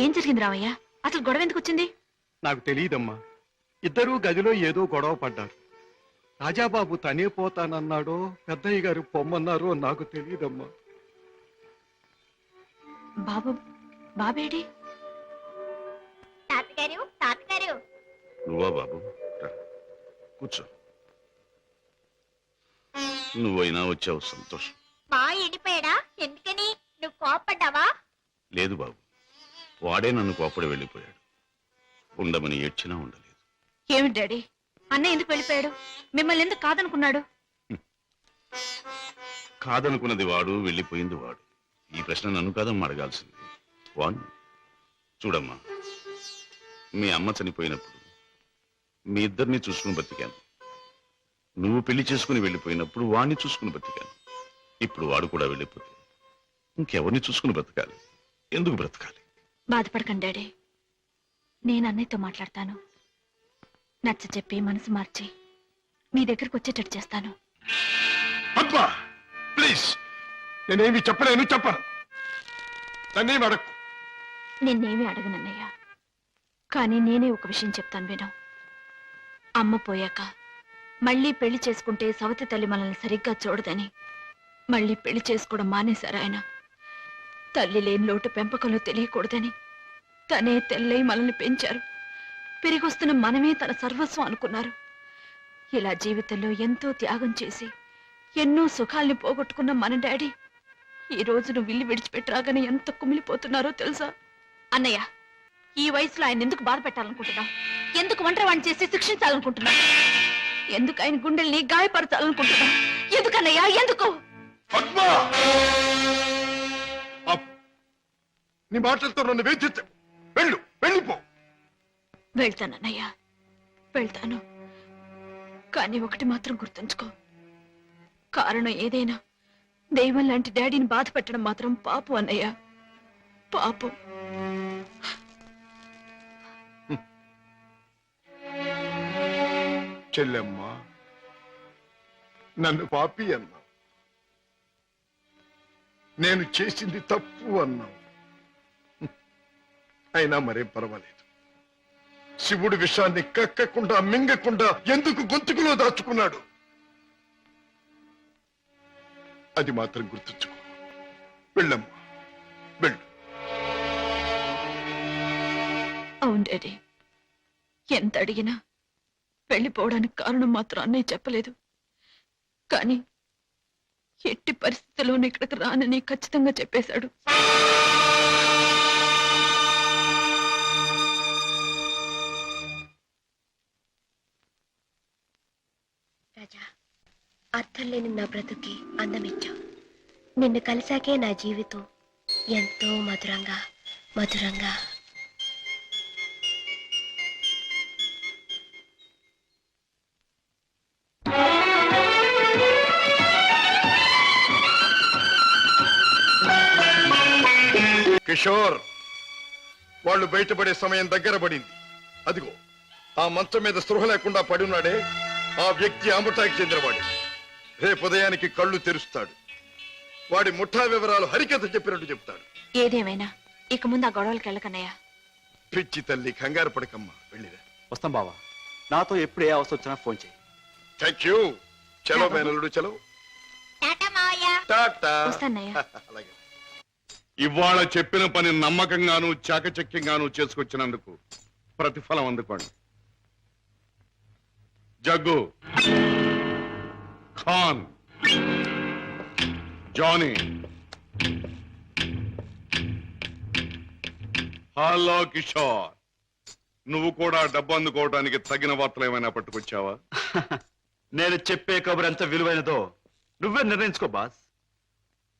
ఏం జరిగింది రామయ్య? అసలు గొడవ ఎందుకు వచ్చింది? నాకు తెలియదమ్మా. ఇద్దరూ గదిలో ఏదో గొడవ పడ్డారు. రాజాబాబు తనే పోతానన్నాడో పెద్దయ్య గారు పొమ్మన్నారో నాకు తెలియదమ్మా. బాబు బాబేడి? తాతగారు తాతగారు. నువ్వా బాబు? కూర్చో. నువ్వైనా వచ్చావు, సంతోషం. మా ఎండిపోయాడా? ఎందుకని? నువ్వు కోపడ్డావా? లేదు బాబు, వాడే నన్ను కోపడి వెళ్ళిపోయాడు. ఉండమని ఏడ్చినా ఉండలేదు. ఏమిటి డాడీ, అన్నయ్య ఎందుకు వెళ్ళిపోయాడు? మిమ్మల్ని ఎందుకు కాదనుకున్నాడు? కాదనుకున్నది వాడు, వెళ్ళిపోయింది వాడు. ఈ ప్రశ్న నన్ను కాదమ్మా అడగాల్సింది, వాణ్ణి. చూడమ్మా, మీ అమ్మ చనిపోయినప్పుడు మీ ఇద్దరిని చూసుకుని బతికాను. నువ్వు పెళ్లి చేసుకుని వెళ్ళిపోయినప్పుడు వాణ్ణి చూసుకుని బతికాను. ఇప్పుడు వాడు కూడా వెళ్ళిపోతే ఇంకెవరిని చూసుకుని బ్రతకాలి? ఎందుకు బ్రతకాలి? బాధపడకండి డాడీ, నేను అన్నయ్యతో మాట్లాడతాను. నచ్చ చెప్పి మనసు మార్చి మీ దగ్గరకు వచ్చేటట్టు చేస్తాను. ప్లీజ్, నేనేమి చెప్పలేను, చెప్పను. నన్నేమి అడగకు. నిన్నేమీ అడగనన్నయ్య, కానీ నేనే ఒక విషయం చెప్తాను విను. అమ్మ పోయాక మళ్ళీ పెళ్లి చేసుకుంటే సవతి తల్లి మనల్ని సరిగ్గా చూడదని మళ్ళీ పెళ్లి చేసుకోవడం మానేశారు ఆయన. తల్లి లేని లోటు పెంపకంలో తెలియకూడదని తనే తెల్లై మనల్ని పెంచారు. పెరిగొస్తున్న మనమే తన సర్వస్వం అనుకున్నారు. ఇలా జీవితంలో ఎంతో త్యాగం చేసి ఎన్నో సుఖాల్ని పోగొట్టుకున్న మన డాడీ ఈ రోజు నువ్వు ఇల్లు విడిచిపెట్టరాగానే ఎంత కుమిలిపోతున్నారో తెలుసా? అన్నయ్య, ఈ వయసులో ఆయన ఎందుకు బాధ పెట్టాలనుకుంటున్నావు? ఎందుకు ఒంటరివాణ్ణి చేసి శిక్షించాలనుకుంటున్నావు? ఎందుకు ఆయన గుండెల్ని గాయపరచాలనుకుంటున్నావు? ఎందుకన్నయ్యా, ఎందుకు? నీ మాటలతో నన్ను వేధించు. వెళ్ళిపో. వెళ్తానన్నయ్యా, వెళ్తాను. కానీ ఒకటి మాత్రం గుర్తుంచుకో, కారణం ఏదైనా దైవం లాంటి డాడీని బాధ పెట్టడం మాత్రం పాపం అన్నయ్యా, పాపం. చెల్లెమ్మా, నన్ను పాపి అన్నావు, నేను చేసింది తప్పు అన్నావు. అయినా మరేం పర్వాలేదు. శివుడు విషాన్ని కక్కకుండా మింగకుండా ఎందుకు గొంతుకులో దాచుకున్నాడు? అది మాత్రం గుర్తుంచుకో. వెళ్ళమ్మా, వెళ్ళు. అవును డాడీ, ఎంత అడిగినా వెళ్ళిపోవడానికి కారణం మాత్రం అన్నయ్య చెప్పలేదు. కానీ ఎట్టి పరిస్థితుల్లోనూ ఇక్కడికి రానని ఖచ్చితంగా చెప్పేశాడు. రాజా, అర్థం లేని నా బ్రతుకి అందమిచ్చావు. నిన్ను కలిసాకే నా జీవితం ఎంతో మధురంగా మధురంగా. కిషోర్, వాళ్ళు బయటపడే సమయం దగ్గర పడింది. అదిగో ఆ మంచం మీద స్పృహ లేకుండా పడి ఉన్నాడే, ఆ వ్యక్తి అమటాకి చెందినవాడు. రేపు ఉదయానికి కళ్ళు తెరుస్తాడు. వాడి ముఠా వివరాలు హరికథ చెప్పినట్టు చెప్తాడు. ఏదేమైనా ఇక ముందు ఆ గొడవలకు వెళ్ళకన్నయ్యా. పిచ్చి తల్లి, కంగారు పడకమ్మా, వెళ్ళిరా. వస్తాం బావా, నాతో ఎప్పుడు ఏ అవసరం వచ్చినా ఫోన్ చేయి. Thank you. చలో మేనల్లుడు, చలో. టాటా మావయ్య. టాటా. వస్తానయ్యా. అలాగే. ఇవాళ చెప్పిన పని నమ్మకంగాను చాకచక్యంగాను చేసుకొచ్చినందుకు ప్రతిఫలం అందుకోండి. జగ్గు, ఖాన్, జానీ. హలో కిషోర్, నువ్వు కూడా డబ్బు అందుకోవడానికి తగిన వార్తలు ఏమైనా పట్టుకొచ్చావా? నేను చెప్పే కబురు ఎంత విలువైనదో నువ్వే నిర్ణయించుకో బాస్.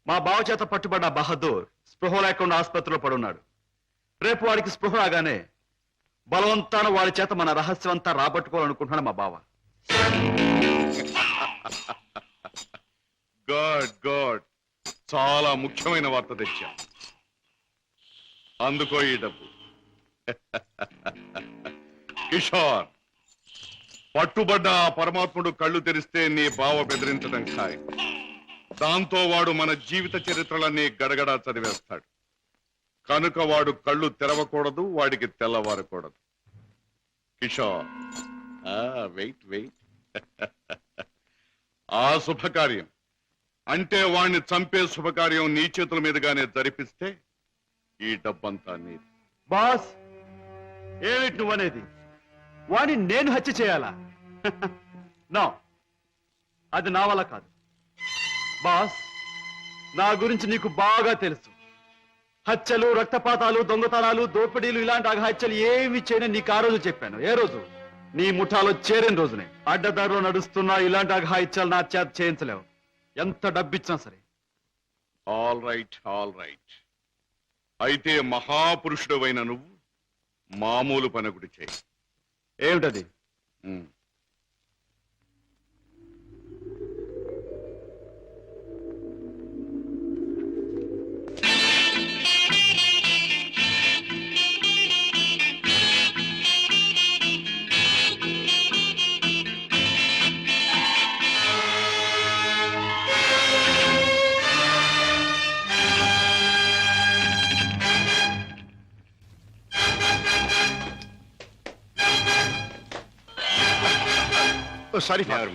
మా బావ చేత పట్టుబడ్డ బహదూర్ స్పృహ లేకుండా ఆసుపత్రిలో పడున్నాడు. రేపు వాడికి స్పృహ రాగానే బలవంతాన వాడి చేత మన రహస్యం అంతా రాబట్టుకోవాలనుకుంటున్నాడు మా బావ. గుడ్ గుడ్, చాలా ముఖ్యమైన వార్త తెచ్చా. అందుకో ఈ డబ్బు. కిషోర్, పట్టుబడ్డ ఆ పరమాత్ముడు కళ్ళు తెరిస్తే నీ బావ బెదిరించడం ఖాయం. దాంతో వాడు మన జీవిత చరిత్రలన్నీ గడగడా చదివేస్తాడు. కనుక వాడు కళ్ళు తెరవకూడదు, వాడికి తెల్లవారకూడదు. Kishore, wait wait. ఆ శుభకార్యం అంటే వాణ్ణి చంపే శుభకార్యం నీ చేతుల మీదుగానే జరిపిస్తే ఈ డబ్బంతా నీది. బాస్, ఏమిటి నువ్వనేది? వాడిని నేను హత్య చేయాలా? నో, అది నా వల్ల కాదు. బాస్, నా గురించి నీకు బాగా తెలుసు. హత్యలు, రక్తపాతాలు, దొంగతనాలు, దోపిడీలు ఇలాంటి అఘాత్యలు ఏమి చేయని నీకు ఆ రోజు చెప్పాను. ఏ రోజు? నీ ముఠాలో చేరిన రోజునే. అడ్డదారిలో నడుస్తున్నా ఇలాంటి అఘాయిత్యాలు నా చేత చేయించలేవు, ఎంత డబ్బిచ్చినా సరే. All right, all right. అయితే మహాపురుషుడు అయిన నువ్వు మామూలు పని ఒకటి చేయి. ఏమిటది? ఉమ్. Sorry father.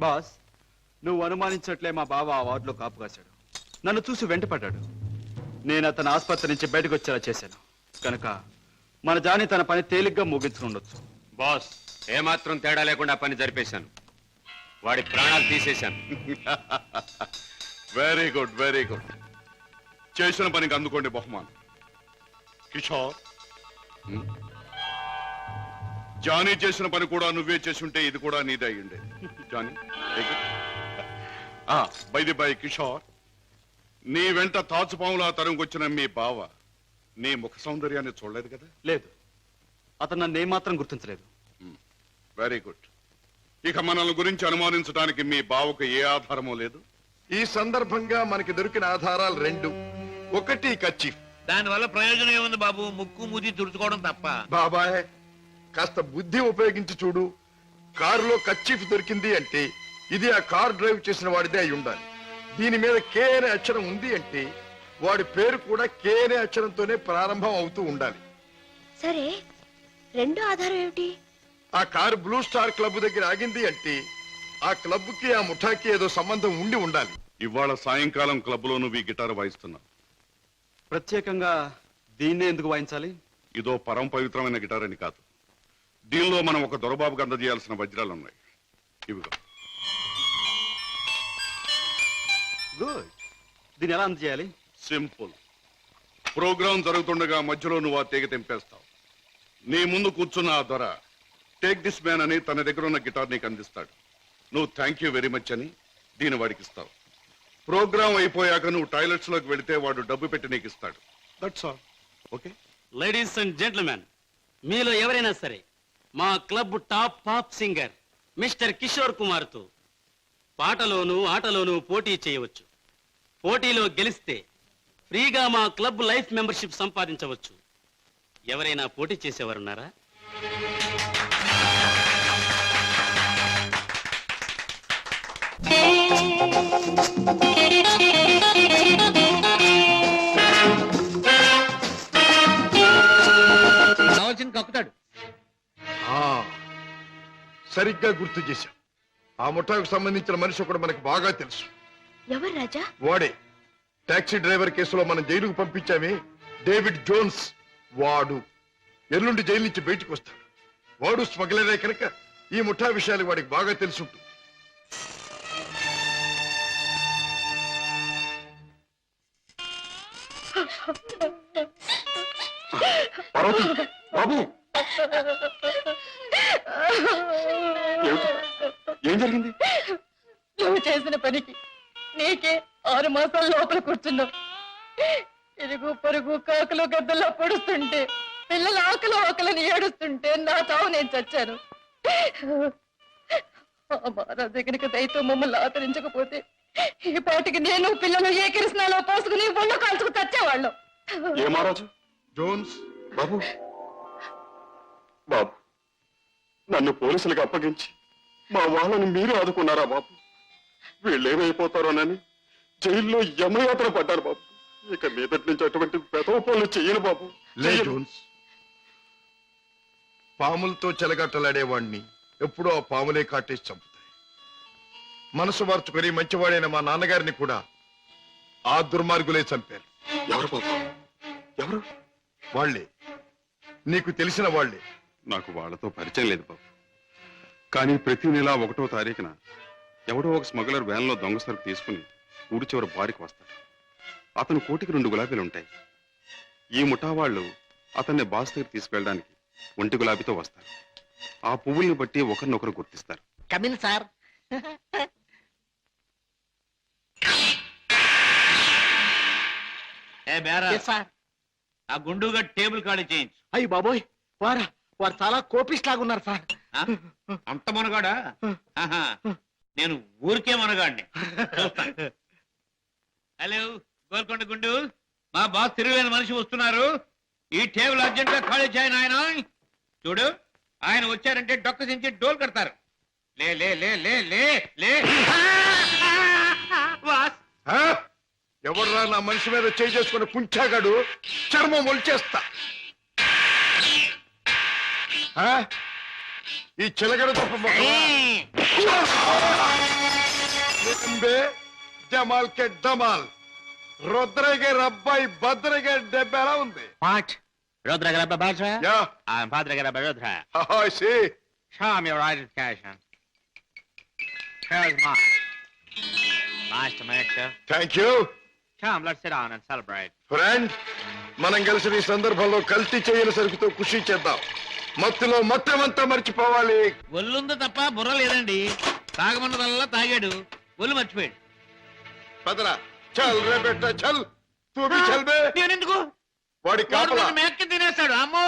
బాస్, నువ్వు అనుమానించట్లే మా బావ ఆ వార్డులో కాపు కాశాడు. నన్ను చూసి వెంటపడ్డాడు. నేను అతను ఆసుపత్రి నుంచి బయటకు వచ్చేలా చేశాను. కనుక మన జాని తన పని తేలిగ్గా ముగించుకుండొచ్చు. బాస్, ఏమాత్రం తేడా లేకుండా పని జరిపేశాను. వాడి ప్రాణాలు తీసేశాను. Very good, very good. చేసిన పనికి అందుకోండి బహుమానం. కిషోర్, జానీ చేసిన పని కూడా నువ్వే చేసుంటే ఇది కూడా నీదే అయ్యుండే. Johnny, by the by Kishore, నీ వెంట తాచుపాములా తరుముకొచ్చిన మీ బావ నీ ముఖ సౌందర్యాన్ని చూడలేదు కదా? లేదు, అతను నన్ను ఏమాత్రం గుర్తించలేదు. Very good. ఇక మనల్ని గురించి అనుమానించడానికి మీ బావకు ఏ ఆధారమూ లేదు. ఈ సందర్భంగా మనకి దొరికిన ఆధారాలు రెండు. ఒకటి కర్చీఫ్. దానివల్ల ప్రయోజనం ఏముంది బాబు? ముక్కు ముది తుడుచుకోవడం తప్ప. బాబాయ్, కాస్త బుద్ధి ఉపయోగించి చూడు. కారులో కర్చీఫ్ దొరికింది అంటే ఇది ఆ కార్ డ్రైవ్ చేసిన వాడిదే అయి ఉండాలి. దీని మీద కే అనే అక్షరం ఉంది అంటే వాడి పేరు కూడా కే అనే అక్షరంతోనే ప్రారంభం అవుతూ ఉండాలి. సరే, రెండో ఆధారం ఏమిటి? ఆ కారు బ్లూ స్టార్ క్లబ్ దగ్గర ఆగింది అంటే ఆ క్లబ్ కి ఆ ముఠాకి ఏదో సంబంధం ఉండి ఉండాలి. ఇవాళ సాయంకాలం క్లబ్ లో నువ్వు ఈ గిటార్ వాయిస్తున్నావు. ప్రత్యేకంగా దీన్నే ఎందుకు వాయించాలి? ఇదో పరమ పవిత్రమైన గిటార్ అని కాదు. దీనిలో మనం ఒక దొరబాబుకు అందజేయాల్సిన వజ్రాలు ఉన్నాయి. ఇవిగో. గుడ్. దీన్ని ఎలా అందజేయాలి? సింపుల్. ప్రోగ్రాం జరుగుతుండగా మధ్యలో నువ్వు ఆ తీగ తెంపేస్తావు. నీ ముందు కూర్చున్న ఆ దొర టేక్ దిస్ మ్యాన్ అని తన దగ్గర ఉన్న గిటార్ నీకు అందిస్తాడు. నువ్వు థ్యాంక్ యూ వెరీ మచ్ అని దీన్ని వాడికి ఇస్తావు. ప్రోగ్రాం అయిపోయాక నువ్వు టాయిలెట్స్ లోకి వెళితే వాడు డబ్బు పెట్టి నీకు ఇస్తాడు. That's all. Okay? Ladies and gentlemen, మీలో ఎవరైనా సరే మా club top pop singer mister Kishore Kumar తో పాటలోనూ ఆటలోనూ పోటీ చేయవచ్చు. పోటీలో గెలిస్తే ఫ్రీగా మా క్లబ్ లైఫ్ మెంబర్షిప్ సంపాదించవచ్చు. ఎవరైనా పోటీ చేసేవారున్నారా? సరిగ్గా గుర్తు చేశాం. ఆ ముఠాకు సంబంధించిన మనిషి ఒకడు మనకు బాగా తెలుసు. ఎవరు రాజా? వాడే టాక్సీ డ్రైవర్ కేసులో మనం జైలుకు పంపించామే, డేవిడ్ జోన్స్. వాడు ఎల్లుండి జైలు నుంచి బయటకు వస్తాడు. వాడు స్మగ్లరే కనుక ఈ ముఠా విషయాలు వాడికి బాగా తెలుసుంటుంది. బాబు ఏం జరిగింది? నువ్వు చేసిన పనికి నీకే 6 మాసాల లోపల కూర్చున్నావు. ఇరుగు పొరుగు కాకులు గద్దల్లో పొడుస్తుంటే, పిల్లల ఆకలని ఏడుస్తుంటే నా చావు నేను చచ్చాను. ఆ మహారాజు కనుక దయతో మమ్మల్ని ఆదరించకపోతే ఈ పాటికి నేను పిల్లలు ఏ కిరసనాలో పోసుకుని ఒళ్ళు కాల్చుకు చచ్చేవాళ్ళం. ఏ మహారాజు? జోన్స్. బాబు బాబు, నన్ను పోలీసులకు అప్పగించి మా వాళ్ళని మీరు ఆదుకున్నారా బాబు? వీళ్ళేమైపోతారోనని జైల్లో యమయాత్ర పడ్డారు బాబు. ఇక మీదటి నుంచి అటువంటి పెదవ పనులు చెయ్యను బాబు. లే జోన్స్, పాములతో చెలగట్టలాడేవాణ్ణి ఎప్పుడూ ఆ పాములే కాటేసి చంపుతాయి. మనసు మార్చుకుని మంచివాడైన మా నాన్నగారిని కూడా ఆ దుర్మార్గులే చంపారు. ఎవరు బాబు? ఎవరు? వాళ్లే, నీకు తెలిసిన వాళ్లే. నాకు వాళ్ళతో పరిచయం లేదు బాబు. కానీ ప్రతి నెల 1వ తారీఖున ఎవడో ఒక స్మగ్లర్ వ్యాన్లో దొంగ సరుకు తీసుకుని ఊరి చివరి బారికి వస్తాడు. అతను కోటికి 2 గులాబీలు ఉంటాయి. ఈ ముఠా వాళ్ళు అతన్ని బాస్ దగ్గర తీసుకెళ్ళడానికి 1 గులాబీతో వస్తారు. ఆ పువ్వుల్ని బట్టి ఒకరినొకరు గుర్తిస్తారు. Come in sir. ఏ బేరా సార్, ఆ గుండుగా టేబుల్ ఖాళీ చేయించు. అయ్యి బాబోయ్, వారు చాలా కోపిస్ట్ లాగా ఉన్నారు సార్. అంత మనగాడా? ఆహా, నేను ఊరికే మనగాడిని. హలో గోల్కొండ గుండు, మా బాస్ తిరుగులేని మనిషి వస్తున్నారు. ఈ టేబుల్ అర్జెంట్ గా ఖాళీ చేయను. ఆయన చూడు, ఆయన వచ్చారంటే డొక్క దించి డోల్ కడతారు. లే లే లే లే లే లే. బాస్, ఎవర్రా నా మనిషి మీద చేయి చేసుకుని కుంచాగాడు? చర్మం ఒలిచేస్తా. ఈ చిలగడ తప్ప జమాల్ కే డమాల్. రుద్రయ్య గారి అబ్బాయి భద్రయ్య గారి దెబ్బ ఎలా ఉంది? Rodra grabba Badra? Yeah. I'm Padre grabba Rodra. I see. Show me your identification. Here's mine. Nice to meet you. Thank you. Come, let's sit down and celebrate. Friend, మనం కలిసి ఈ సందర్భంలో కల్తీ చేయని సరుకుతో ఖుషి చేద్దాం. మత్తులో మొత్తమంతా మర్చిపోవాలి. ఒళ్ళుంది తప్ప బుర్ర లేదండి. తాగమన్నదల్లా తాగాడు, ఒళ్ళు మర్చిపోయాడు. పదరా, చల్ రే బెట్ట, చల్. తూ భీ చల్ బే. నేనెందుకు? వాడి కాపలా మేక్కి తినేస్తాడు. అమ్మో.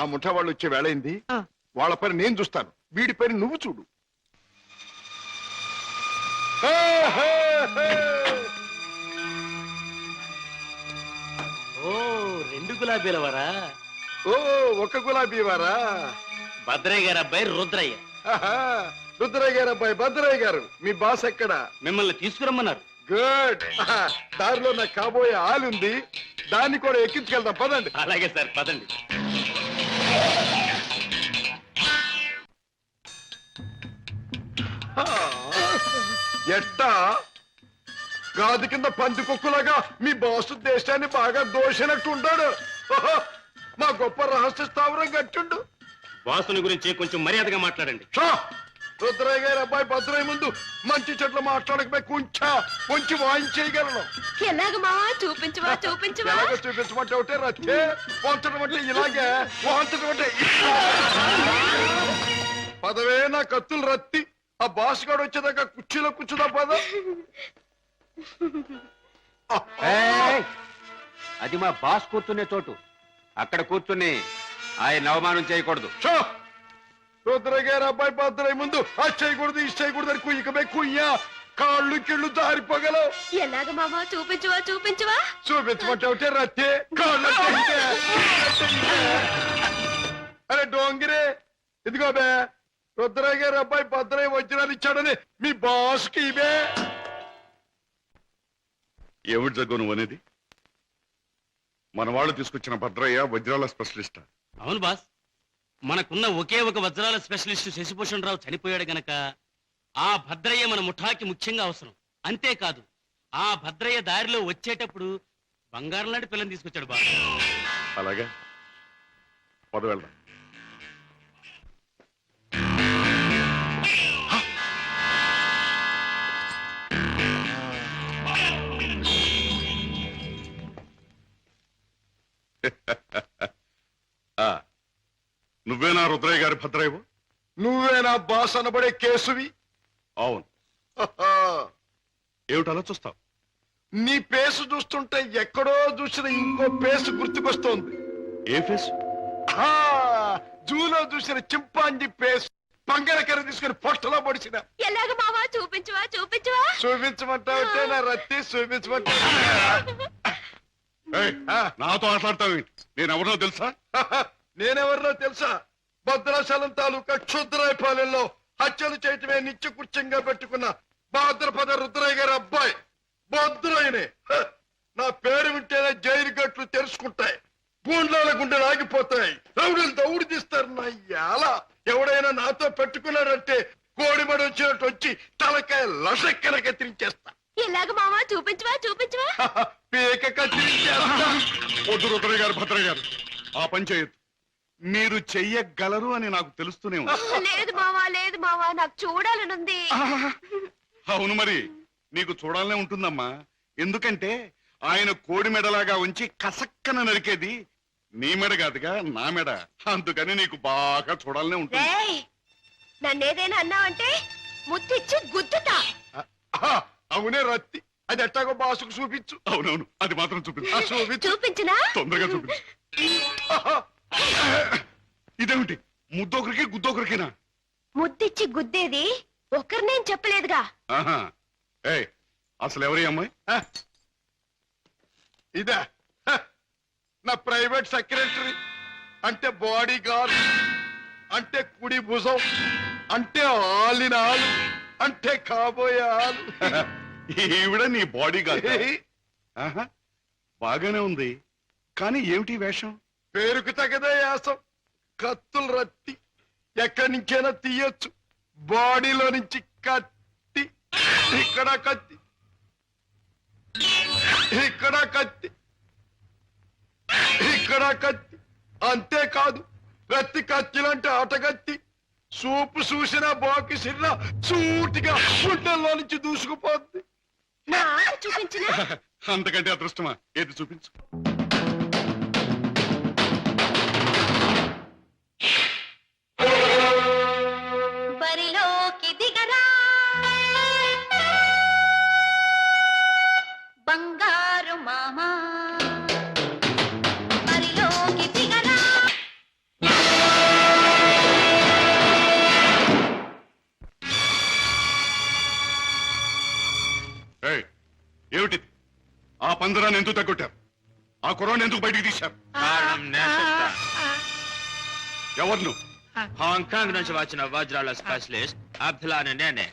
ఆ ముఠా వాళ్ళు వచ్చే వేళైంది. వాళ్ళ పని నేను చూస్తాను, వీడి పని నువ్వు చూడు. ఓ 2 గులాబీల వరా? ఓ 1 గులాబీ వారా? భద్రయ్య గారి అబ్బాయి రుద్రయ్య. రుద్రయ్య గారు అబ్బాయి భద్రయ్య గారు. మీ బాస్ ఎక్కడ? మిమ్మల్ని తీసుకురమ్మన్నారు. గుడ్. దారిలో నాకు కాబోయే ఆలుంది, దాన్ని కూడా ఎక్కించుకెళ్దాం. పదండి. అలాగే సార్, పదండి. ఎట్టా గాది కింద పందికొక్కులాగా మీ బాసు దేశాన్ని బాగా దోషినట్టు ఉంటాడు. ఓహో, మా గొప్ప రహస్య స్థావరం కట్టిండు. బాసుని గురించి కొంచెం మర్యాదగా మాట్లాడండి. షో! రుద్రయ్య గారి అబ్బాయి భద్రయ్య ముందు మంచి చెట్లు మాట్లాడకపోయి కొంచెం వాయించేయగలను. ఎలాగ మావా చూపించవా చూపించవా? ఎలాగో చూపించమంటే ఒకటే రచ్చే, వంచడం అంటే ఇలాగే, వాంచడం అంటే ఇట్లా. పదవే నా కత్తులు రత్తి, ఆ బాస్ గాడు వచ్చేదాకా కుర్చీలో కూర్చుదా పద. అది మా బాస్ కూర్చునే చోటు. అక్కడ కూర్చుని ఆయన అవమానం చేయకూడదు. షో! రుద్రయ్య గారి అబ్బాయి భద్రయ్య ముందు అది చేయకూడదు ఇది చేయకూడదు అని కుయ్యకమే కుయ్యా, కాళ్ళు కిళ్ళు జారిపోగలవు. ఎలాగ మావా చూపించవా చూపించవా? చూపించమంటే ఒకటే రత్తే, కాళ్ళు అంటే ఇంతే. అరే డోంగిరే, ఇదిగో బే, రుద్రయ్య గారి అబ్బాయి భద్రయ్య వజ్రాలు ఇచ్చాడని మీ బాస్కి ఇవే. ఏమిటి జగ్గు నువ్వు అనేది? మన వాళ్ళు తీసుకొచ్చిన భద్రయ్య వజ్రాల స్పెషలిస్ట్. అవును బాస్, మనకున్న ఒకే ఒక వజ్రాల స్పెషలిస్ట్ శశిభూషణ్ రావు చనిపోయాడు గనక ఆ భద్రయ్య మన ముఠాకి ముఖ్యంగా అవసరం. అంతేకాదు, ఆ భద్రయ్య దారిలో వచ్చేటప్పుడు బంగారం లాంటి పిల్లని తీసుకొచ్చాడు బాస్. అలాగే పద వెళ్దాం. నువ్వేనా రుద్రయ్య గారి భద్రయ్యవు? నువ్వేనా బాస్ అనబడే కేసువి? అవును. ఏమిటి అలా చూస్తావు? నీ పేసు చూస్తుంటే ఎక్కడో చూసిన ఇంకో పేసు గుర్తుకొస్తోంది. ఏ ఫేస్? జూలో చూసిన చింపాంజీ పేసు, పంగరకర తీసుకుని పొట్టలో పొడిచిన. ఎలాగ మావా చూపించవా చూపించవా? చూపించమంటావుంటే నా రత్తి చూపించమంటా. నాతో మాట్లాడతావేంటి? నేను ఎవరినో తెలుసా? నేనెవరినో తెలుసా? భద్రాచలం తాలూకా క్షుద్రాయపాలెంలో హత్యలు చేయటమే నిత్య కృత్యంగా పెట్టుకున్న భాద్రపద రుద్రయ్య గారి అబ్బాయి భద్రయ్యనే. నా పేరు వింటేనే జైలు గట్లు తెరుచుకుంటాయి, గూండ్లాల గుండెలు ఆగిపోతాయి, రౌడీలు దౌడు తీస్తారు. నా యాల ఎవడైనా నాతో పెట్టుకున్నాడంటే కోడిమడి వచ్చినట్టు వచ్చి తలకాయ లసక్కన కత్తిరించేస్తా. ఎలాగ మావా చూపించవా చూపించవా? పీక కత్తిరించేస్తా. వద్దు రుద్రయ్య గారు, భద్రయ్య గారు, ఆ పని చేయొద్దు. మీరు చెయ్యగలరు అని నాకు తెలుస్తూనే ఉంది. లేదు మావా నాకు చూడాలనుంది. అవును, మరి నీకు చూడాలనే ఉంటుందమ్మా. ఎందుకంటే ఆయన కోడి మెడలాగా ఉంచి కసక్కన నరికేది నీ మెడ కాదుగా, నా మెడ. అందుకని నీకు బాగా చూడాలనే ఉంటుంది. నన్నేదైనా అన్నావంటే ముద్దిచ్చి గుద్దుతా. అవునే రత్తి, అది ఎట్టాగో బాసుకు చూపించు. అవునవును, అది మాత్రం చూపించు. చూపించినా? తొందరగా చూపించు. ఇదేమిటి, ముద్దొకరికి గుద్దొకరికినా? ముద్దిచ్చి గుద్దేది ఒకరినేం చెప్పలేదుగా. ఏయ్, అసలు ఎవరి అమ్మాయి? ఇదా నా ప్రైవేట్ సెక్రటరీ, అంటే బాడీ గార్డ్, అంటే కుడి భుజం, అంటే ఆలిన ఆలు, అంటే కాబోయే ఆలు. ఈవిడ నీ బాడీ గార్డ్? బాగానే ఉంది, కానీ ఏమిటి వేషం? పేరుకు తగదే యాసం. కత్తులు రత్తి ఎక్కడి నుంచైనా తీయొచ్చు. బాడీలో నుంచి కత్తి, ఇక్కడ కత్తి, ఇక్కడ కత్తి, ఇక్కడ కత్తి. అంతేకాదు, కత్తి కత్తిలంటే ఆటగత్తి. సూపు చూసినా బాకి సిన్న సూటిగా గుండెల్లో నుంచి దూసుకుపోద్ది. చూపించినా? అంతకంటే అదృష్టమా? ఏది చూపించు. బరిలోకి దిగరా బంగారు మామా, బరిలోకి దిగరా. ఏమిటి ఆ పందరాన్ని ఎందుకు తగ్గొట్టారు? ఆ కుర్రాన్ని ఎందుకు బయటికి తీశారు? ఎవరు నువ్వు? హాంకాంగ్ నుంచి వచ్చిన వజ్రాల స్పెషలిస్ట్ అబ్దుల్లా నేనే.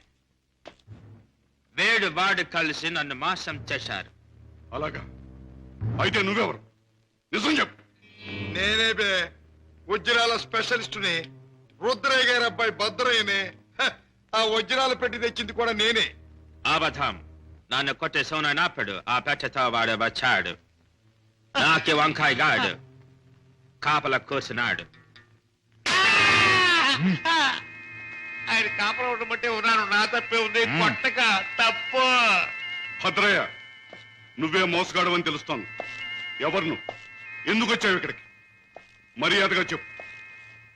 వేడు వాడు కలిసి నన్ను మోసం చేశారు. అలాగా? అయితే నువ్వెవరు? నిజం చెప్పు. నేనే బే, వజ్రాల స్పెషలిస్టుని, రుద్రయ్య గారి అబ్బాయి భద్రయ్యనే. ఆ వజ్రాలు పెట్టి తెచ్చింది కూడా నేనే. అబద్ధం. నన్ను కొట్టే సోనప్పుడు ఆ పెట్టతో వాడు వచ్చాడు. నాకి వంకాయ గాడు కాపల కూర్చున్నాడు. ఆయన కాపలా ఉండమంటే ఉన్నాను. నా తప్పే ఉంది. కొట్టక తప్పు. భద్రయ్య, నువ్వే మోసగాడవని తెలుస్తాను. ఎవరు నువ్వు? ఎందుకు వచ్చావు ఇక్కడికి? మర్యాదగా చెప్పు,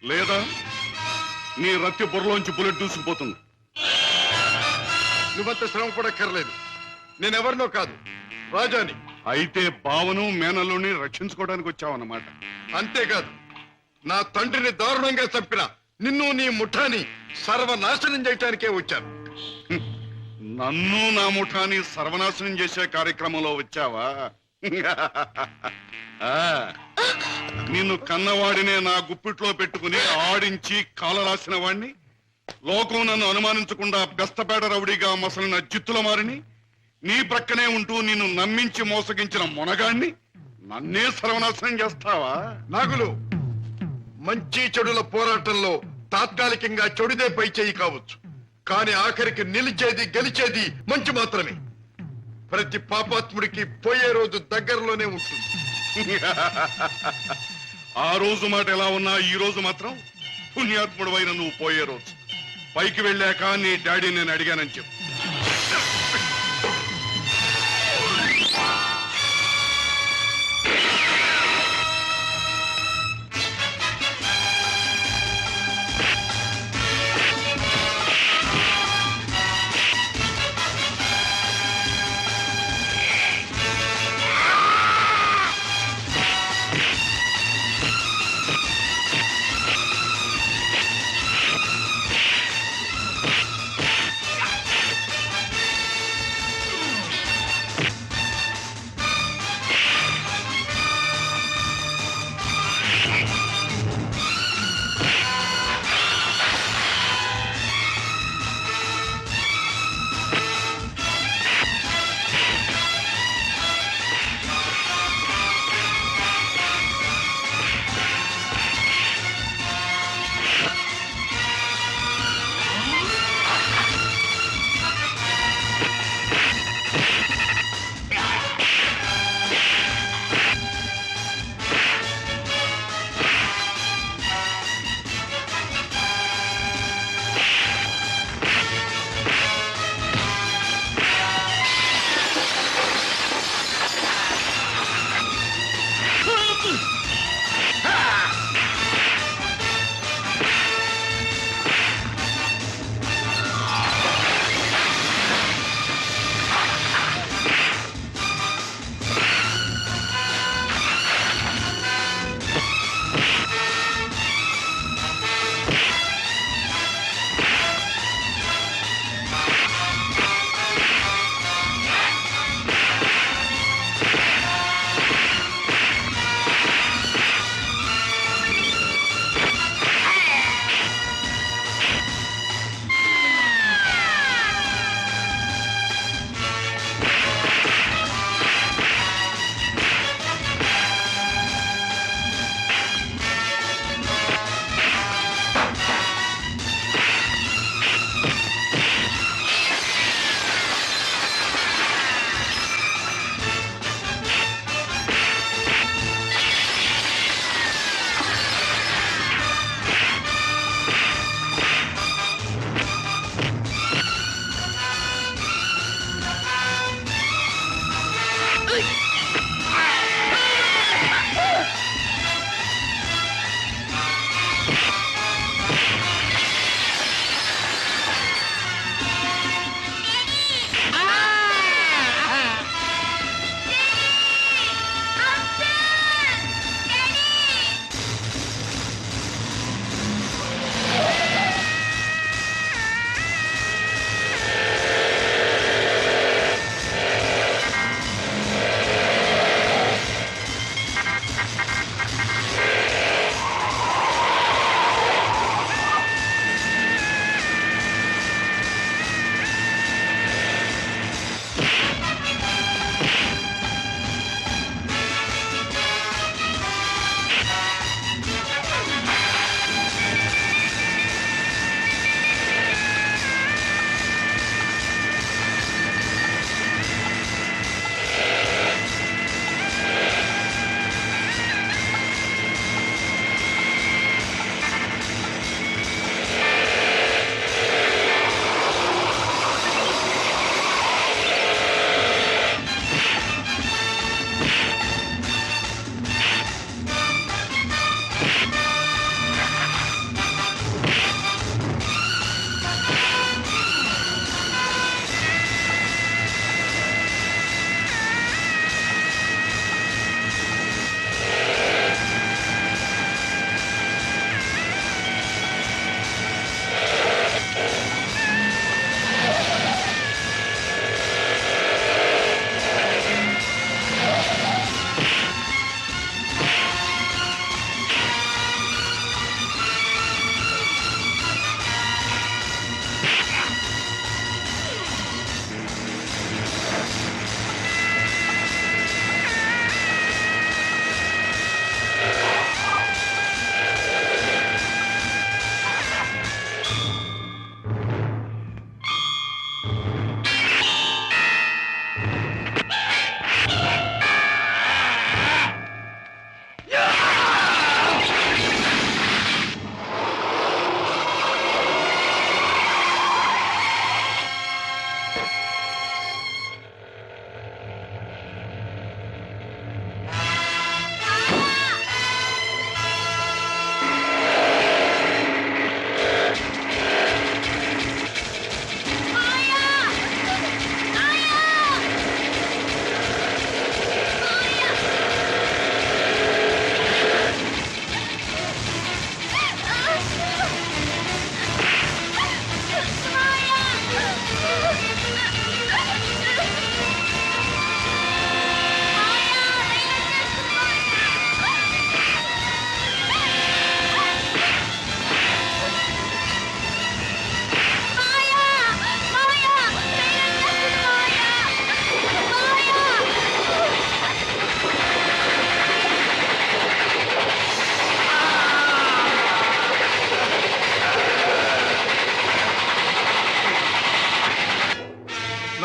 లేదా నీ రత్తి బుర్రలోంచి బుల్లెట్ దూసుకుపోతుంది. నువ్వంత శ్రమ పడక్కర్లేదు. నేనెవరినో కాదు, రాజాని. అయితే బావను మేనల్లుని రక్షించుకోవడానికి వచ్చావన్నమాట. అంతేకాదు, నా తండ్రిని దారుణంగా చంపిన నిన్ను నీ ముఠాని సర్వనాశనం చేయటానికే వచ్చాను. నన్ను నా ముఠాని సర్వనాశనం చేసే కార్యక్రమంలో వచ్చావా? ఆ, నిన్ను కన్నవాడినే నా గుప్పిట్లో పెట్టుకుని ఆడించి కాలరాసిన వాణ్ణి, లోకం నన్ను అనుమానించకుండా బెస్తపేట రౌడీగా మసలిన జిత్తుల మారిని, నీ ప్రక్కనే ఉంటూ నిన్ను నమ్మించి మోసగించిన మొనగాణ్ణి నన్నే సర్వనాశనం చేస్తావా? నాగులు, మంచి చెడుల పోరాటంలో తాత్కాలికంగా చెడుదే పై చేయి కావచ్చు, కానీ ఆఖరికి నిలిచేది గెలిచేది మంచి మాత్రమే. ప్రతి పాపాత్ముడికి పోయే రోజు దగ్గరలోనే ఉంటుంది. ఆ రోజు మాట ఎలా ఉన్నా ఈ రోజు మాత్రం పుణ్యాత్ముడవైన నువ్వు పోయే రోజు. పైకి వెళ్ళాక నీ డాడీ నేను అడిగానని చెప్పు.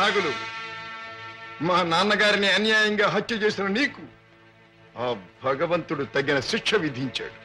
నాగులు, మా నాన్నగారిని అన్యాయంగా హత్య చేసిన నీకు ఆ భగవంతుడు తగిన శిక్ష విధించాడు.